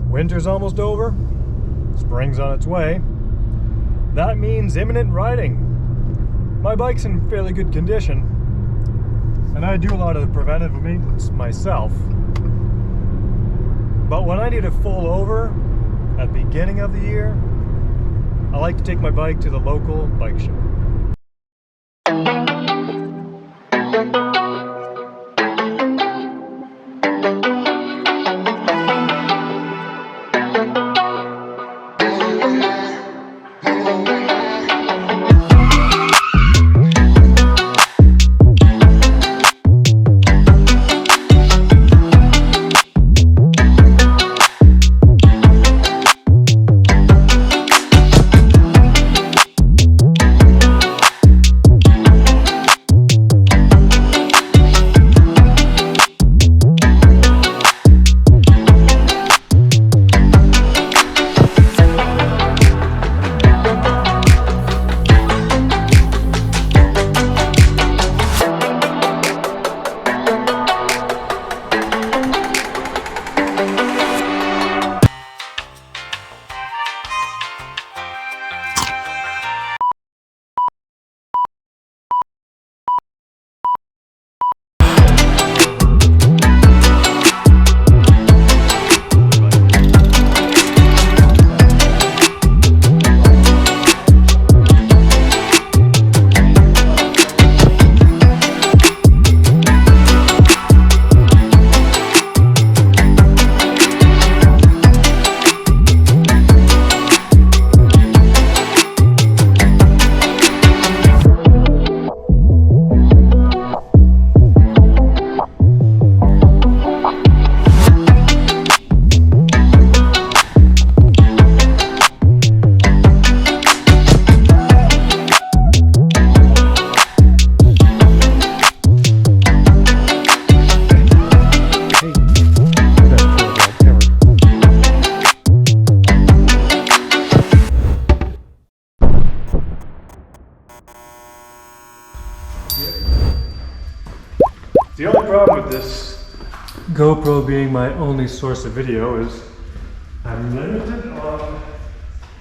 Winter's almost over, spring's on its way. That means imminent riding. My bike's in fairly good condition, and I do a lot of the preventative maintenance myself. But when I need a full over at the beginning of the year, I like to take my bike to the local bike shop. The only problem with this GoPro being my only source of video is I'm limited on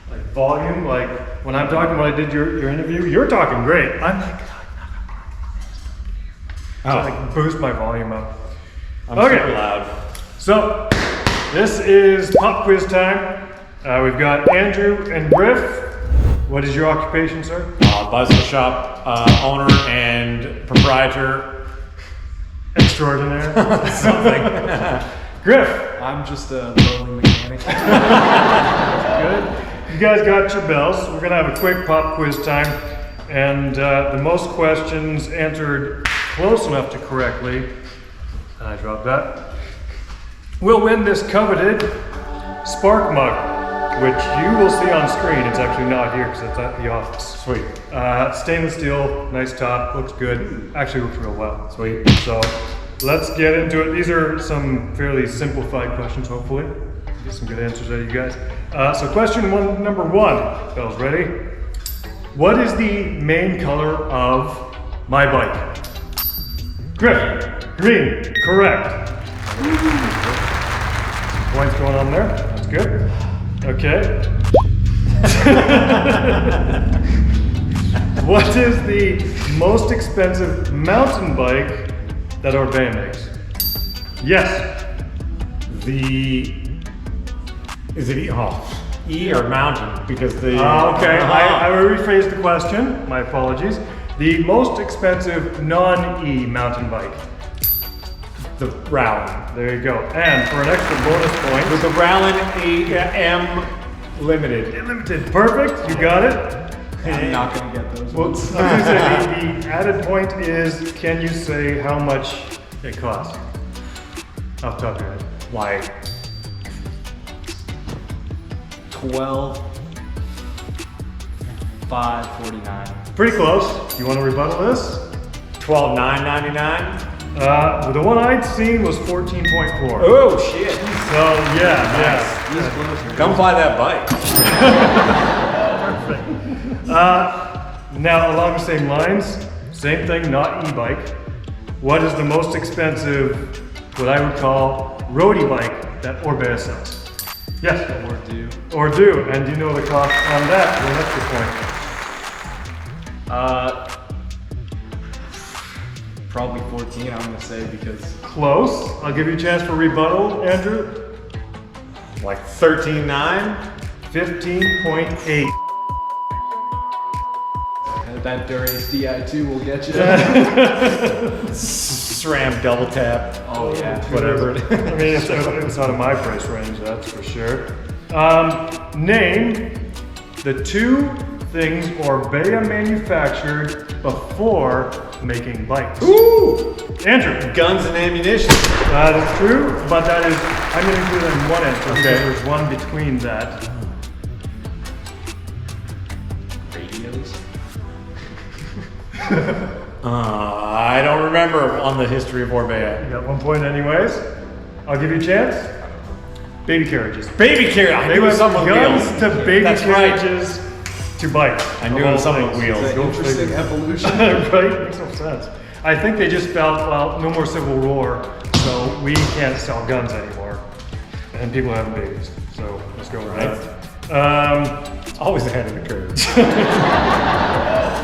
like volume. Like when I'm talking, when I did your interview, you're talking great. I'm like, so I like boost my volume up. I'm super loud. So this is pop quiz time. We've got Andrew and Griff. What is your occupation, sir? Bicycle shop owner and proprietor. Extraordinaire. Something. Griff. I'm just a lowly mechanic. Good. You guys got your bells. We're gonna have a quick pop quiz time, and the most questions answered close enough to correctly, and I dropped that, will win this coveted Spark mug, which you will see on screen. It's actually not here because it's at the office. Sweet. Stainless steel, nice top, looks good. Actually looks real well. Sweet. So let's get into it. These are some fairly simplified questions, hopefully. Get some good answers out of you guys. So question number one. Bells ready? What is the main color of my bike? Griff. Green. Correct. Points going on there. That's good. Okay. What is the most expensive mountain bike that Urbane makes? Yes. Is it E or mountain? Because the okay, I will rephrase the question. My apologies. The most expensive non-E mountain bike. the Rowland. There you go. And for an extra bonus point, With the Rowland AM Limited. Limited. Perfect. You got it. I'm not going to get those Well, I ones. was gonna say, the added point is, can you say how much it costs? Off the top of your head. Like 12,549. Pretty close. You want to rebuttal this? $12,999. The one I'd seen was 14.4. Oh shit! So yeah. He's closer. Come buy that bike. Now, along the same lines, same thing, not e-bike. What is the most expensive, what I would call, roadie bike that Orbea sells? Yes? Or do. And do you know the cost on that? Well, that's your point. Probably 14, I'm gonna say, because Close. I'll give you a chance for rebuttal, Andrew. Like 13.9? 15.8. that Durace Di2 will get you. SRAM double tap. Oh yeah. Whatever. I mean, it's out of my price range, that's for sure. Name the two things Orbea manufactured before making bikes. Ooh! Andrew. Guns and ammunition. That is true, but that is, I'm going to include that in one answer because Okay. there's one between that. Radios. I don't remember on the history of Orbea. You got 1 point anyways. I'll give you a chance. Baby carriages. Baby carriage. I They knew it went was something from with guns wheels. to baby That's right. carriages to bikes. I knew of it was all something with things. wheels. It's an interesting evolution. Right? Makes no sense. I think they just felt, well, no more Civil War, so we can't sell guns anymore. And people have babies, so let's go with Right. that. It's always ahead of the curve.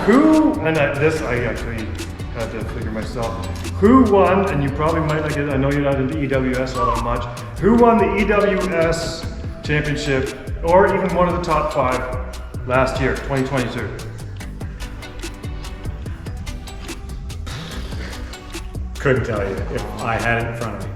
Who, and this I actually had to figure myself, who won, and you probably might not get it, I know you're not into EWS all that much, who won the EWS championship, or even one of the top 5 last year, 2022? Couldn't tell you if I had it in front of me.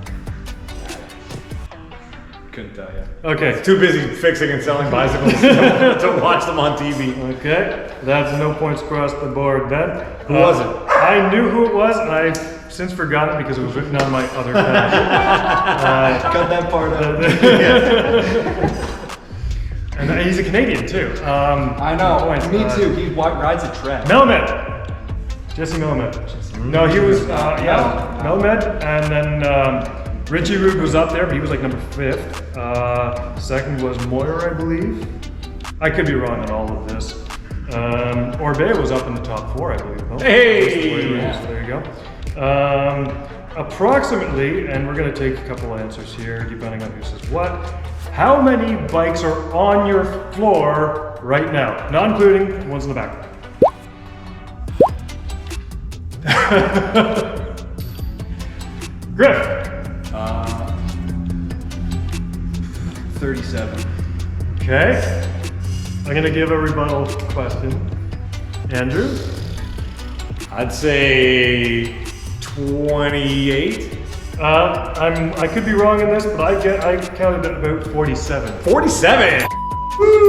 Couldn't tell you. Okay, Too busy fixing and selling bicycles to watch them on TV. okay, that's no points across the board then. Who was it? I knew who it was, and I've since forgotten it because it was written on my other pen. Cut that part out. And he's a Canadian too. I know. Points. Me too. He rides a trek. Melamed. Jesse Melamed. No, he was, Melamed, and then Richie Rube was up there, but he was like number 5th. Second was Moyer, I believe. I could be wrong on all of this. Orbea was up in the top 4, I believe. No? Hey! So there you go. Approximately, and we're going to take a couple answers here, depending on who says what. How many bikes are on your floor right now? Not including the ones in the back. Griff. 37. Okay. I'm going to give a rebuttal question. Andrew? I'd say 28. I could be wrong in this, but I counted at about 47. 47.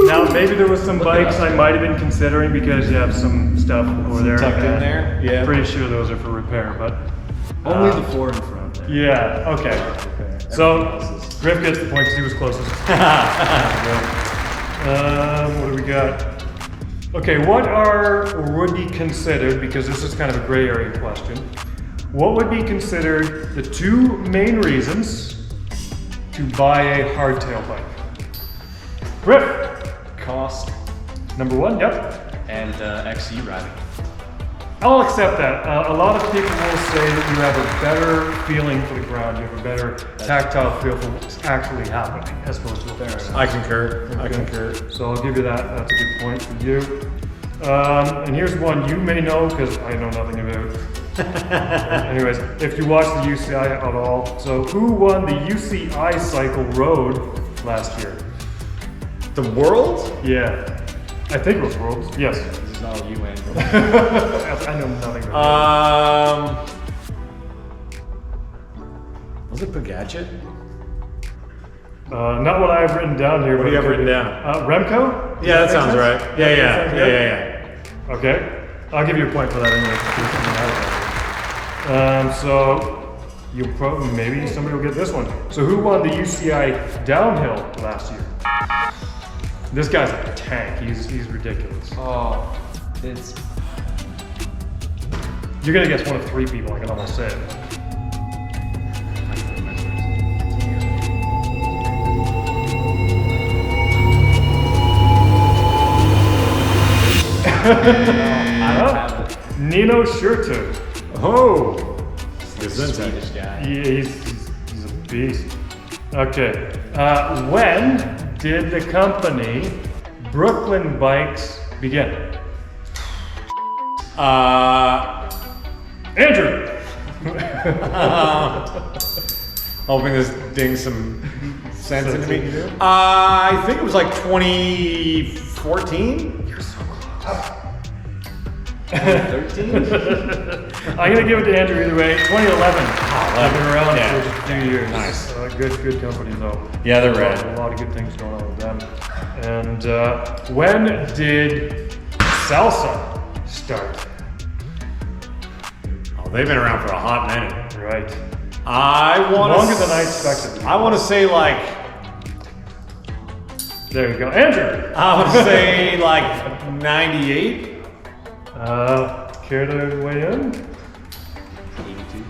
Now maybe there was some bikes I might have been considering because you have some stuff over there. tucked in and there, yeah. Pretty sure those are for repair, but Only the 4 in front there. yeah, okay. So Griff gets the point because he was closest. What do we got? Okay, what are or would be considered, because this is kind of a gray area question, what would be considered the 2 main reasons to buy a hardtail bike? Griff, Cost number 1, yep. and XC riding. I'll accept that. A lot of people will say that you have a better feeling for the ground, you have a better tactile feel for what's actually happening as opposed to a horse. I concur. I concur. So I'll give you that. That's a good point for you. And here's one you may know because I know nothing about. Anyways, if you watch the UCI at all, so who won the UCI Cycle Road last year? The world? Yeah, I think it was Worlds. Yes. This is all you, Andrew. I know nothing about Was it Pagachet? it. Not what I've written down here. What do you have written down? Remco? Yeah, that Does sounds make right. sense? Yeah. Sounds good? Okay, I'll give you a point for that anyway. So you'll probably, maybe somebody will get this one. So who won the UCI downhill last year? This guy's a tank. He's ridiculous. Oh, it's You're gonna guess one of 3 people. I can almost say it. I don't have it. Nino Schurter. Oh. Swedish guy. He's a beast. Okay. When did the company Brooklyn Bikes begin? Andrew. Hoping this dings some sense into me. I think it was like 2014. You're so close. 13? I'm gonna give it to Andrew either way. 2011. I've been around Yeah. for just a few years. Nice. Good company though. Yeah, they're A rad. lot of good things going on with them. And when did salsa start? Oh, they've been around for a hot minute. Right. I want Longer than I expected. I want to say like. There you go, Andrew. I would say like 98. Care to weigh in? 82.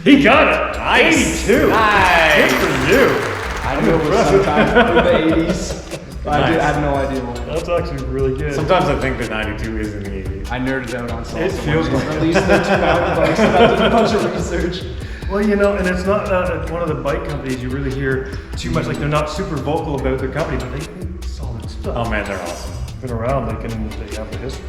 He got it. Nice. 82. Nice. Good for you. I know it was sometime in the 80s. But I Nice. have no idea when. That's actually really good. Sometimes I think that 92 is in the 80s. I nerded out on salsa. It feels when they like it. released the 2 mountain bikes, and I did a bunch of research. Well, you know, and it's not one of the bike companies you really hear too much. Like they're not super vocal about their company, but they do solid stuff. Oh man, they're awesome. Been around, they have the history.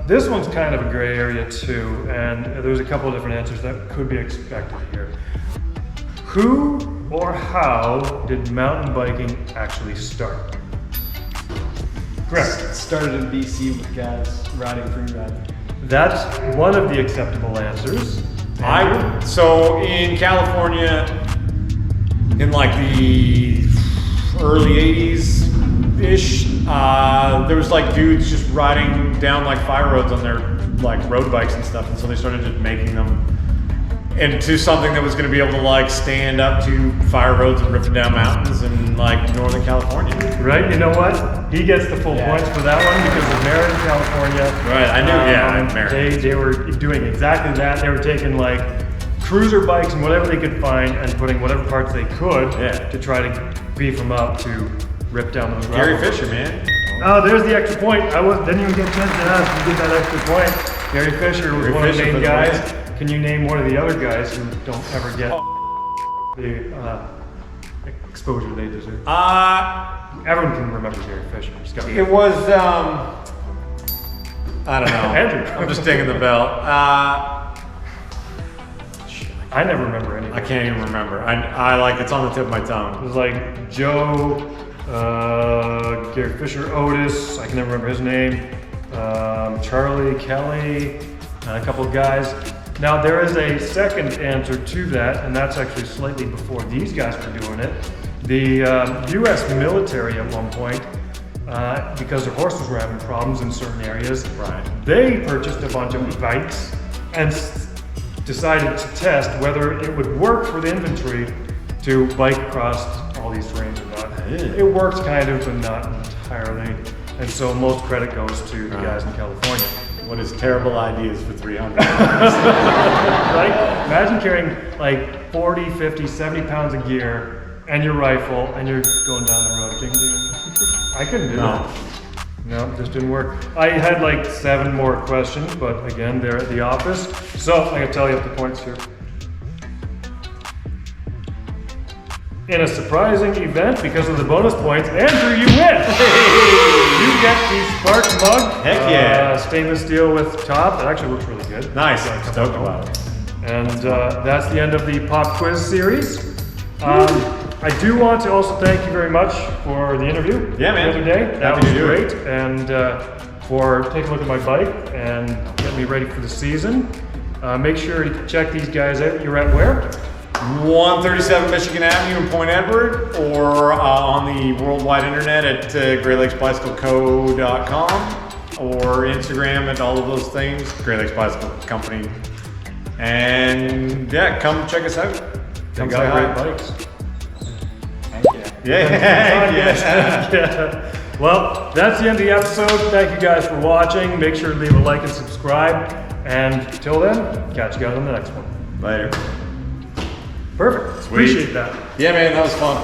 This one's kind of a gray area too, and there's a couple of different answers that could be expected here. Who or how did mountain biking actually start? Correct. It started in BC with guys riding free riding. That's one of the acceptable answers. Andrew? So in California, in like the early 80s ish, there was like dudes just riding down like fire roads on their like road bikes and stuff, and so they started just making them into something that was going to be able to like stand up to fire roads and ripping down mountains in like Northern California. Right, you know what? He gets the full Yeah. points for that one because of Merritt, California. Right, I knew, yeah, Merritt. They were doing exactly that. They were taking like cruiser bikes and whatever they could find and putting whatever parts they could Yeah. to try to beef them up to rip down those Gary gravel roads. Fisher, man. Oh, there's the extra point. Didn't even get a chance to ask. You get that extra point. Gary Fisher was Gary one of Fisher the for main the guys. win. Can you name one of the other guys who don't ever get the exposure they deserve? Everyone can remember Gary Fisher. He's got It was I don't know. Andrew. I'm just dinging the bell. I never remember any. I can't even remember. I like it's on the tip of my It tongue. was like Joe, Gary Fisher, Otis. I can never remember his name. Charlie, Kelly, and a couple of guys. Now there is a second answer to that, and that's actually slightly before these guys were doing it. The U.S. military at one point, because their horses were having problems in certain areas, Right. they purchased a bunch of bikes and decided to test whether it would work for the infantry to bike across all these terrains or not. Yeah. It works kind of, but not entirely. And so most credit goes to the guys in California. What is terrible ideas for 300? Right? Imagine carrying like 40, 50, 70 pounds of gear and your rifle and you're going down the road. Ding, ding. I couldn't do No. that. No, this didn't work. I had like 7 more questions, but again, they're at the office. So I'm gonna tell you up the points here. In a surprising event, because of the bonus points, Andrew, you win! You get the Spark mug. Heck yeah. Stainless steel with top. It actually looks really good. Nice. Got a couple Stoked of about them. it. And that's the end of the pop quiz series. I do want to also thank you very much for the interview Yeah, man. the other day. That Happy was to do great. it. And for taking a look at my bike and getting me ready for the season. Make sure to check these guys out. You're at where? 137 Michigan Avenue in Point Edward, or on the worldwide internet at GreatLakesBicycleCo.com, or Instagram at all of those things, Great Lakes Bicycle Company. And yeah, come check us out. They Come got say hi. great bikes. Yeah. Yeah. Yeah. Well, that's the end of the episode. Thank you guys for watching. Make sure to leave a like and subscribe. And till then, catch you guys on the next one. Later. Perfect. Sweet. Appreciate that. Yeah, man, that was fun.